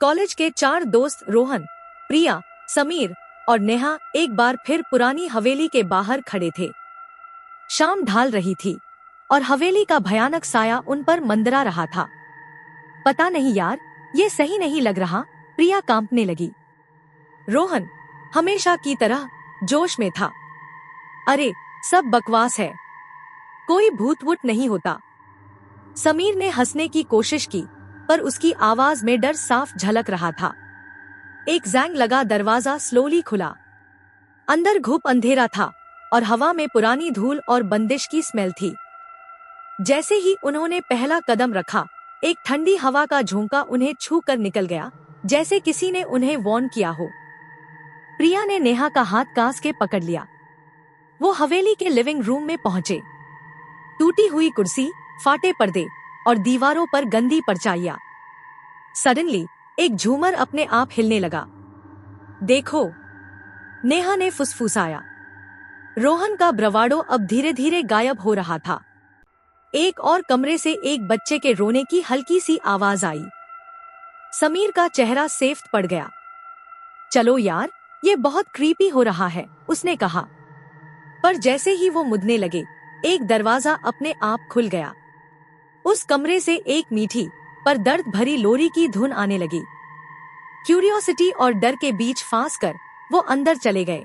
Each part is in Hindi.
कॉलेज के 4 दोस्त रोहन, प्रिया, समीर और नेहा एक बार फिर पुरानी हवेली के बाहर खड़े थे। शाम ढल रही थी और हवेली का भयानक साया उन पर मंडरा रहा था। पता नहीं यार, ये सही नहीं लग रहा, प्रिया कांपने लगी। रोहन हमेशा की तरह जोश में था। अरे सब बकवास है, कोई भूत वूत नहीं होता। समीर ने हंसने की कोशिश की, पर उसकी आवाज में डर साफ झलक रहा था। एक जैंग लगा दरवाजा स्लोली खुला। अंदर घुप अंधेरा था और हवा में पुरानी धूल और बंदिश की स्मेल थी। जैसे ही उन्होंने पहला कदम रखा, एक ठंडी हवा का झोंका उन्हें छू कर निकल गया, जैसे किसी ने उन्हें वार्न किया हो। प्रिया ने नेहा का हाथ कास के पकड़ लिया। वो हवेली के लिविंग रूम में पहुंचे। टूटी हुई कुर्सी, फाटे पर्दे और दीवारों पर गंदी परछाइयां। सडनली एक झूमर अपने आप हिलने लगा। देखो, नेहा ने फुसफुसाया। रोहन का ब्रवाडो अब धीरे धीरे गायब हो रहा था। एक और कमरे से एक बच्चे के रोने की हल्की सी आवाज आई। समीर का चेहरा सेफ्ट पड़ गया। चलो यार, ये बहुत क्रीपी हो रहा है, उसने कहा। पर जैसे ही वो मुड़ने लगे, एक दरवाजा अपने आप खुल गया। उस कमरे से एक मीठी पर दर्द भरी लोरी की धुन आने लगी। क्यूरियोसिटी और डर के बीच फांस कर वो अंदर चले गए।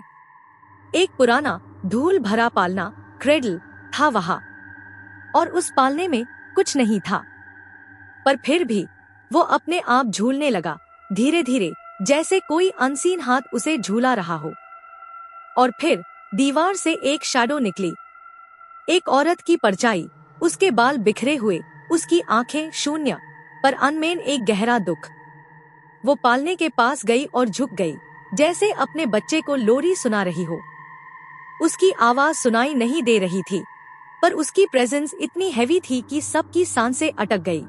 एक पुराना धूल भरा पालना क्रेडल था वहां, और उस पालने में कुछ नहीं था। पर फिर भी वो अपने आप झूलने लगा, धीरे धीरे, जैसे कोई अनसीन हाथ उसे झूला रहा हो। और फिर दीवार से एक शैडो निकली। एक औरत की परछाई, उसके बाल बिखरे हुए, उसकी आंखें शून्य, पर अनमेन एक गहरा दुख। वो पालने के पास गई और झुक गई, जैसे अपने बच्चे को लोरी सुना रही हो। उसकी आवाज सुनाई नहीं दे रही थी, पर उसकी प्रेजेंस इतनी हैवी थी कि सबकी सांसें अटक गई।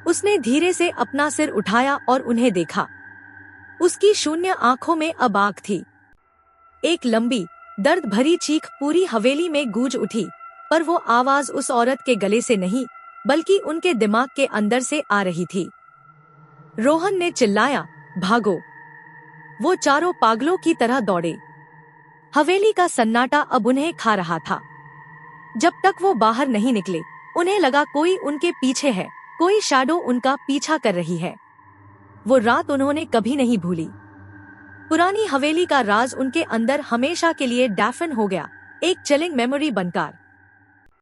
उसने धीरे से अपना सिर उठाया और उन्हें देखा। उसकी शून्य आंखों में अब आग थी। एक लंबी, दर्द भरी चीख पूरी हवेली में गूंज उठी, पर वो आवाज उस औरत के गले से नहीं, बल्कि उनके दिमाग के अंदर से आ रही थी। रोहन ने चिल्लाया, भागो! वो चारों पागलों की तरह दौड़े। हवेली का सन्नाटा अब उन्हें खा रहा था। जब तक वो बाहर नहीं निकले, उन्हें लगा कोई उनके पीछे है, कोई शैडो उनका पीछा कर रही है। वो रात उन्होंने कभी नहीं भूली। पुरानी हवेली का राज उनके अंदर हमेशा के लिए डैफन हो गया, एक चिलिंग मेमोरी बनकर।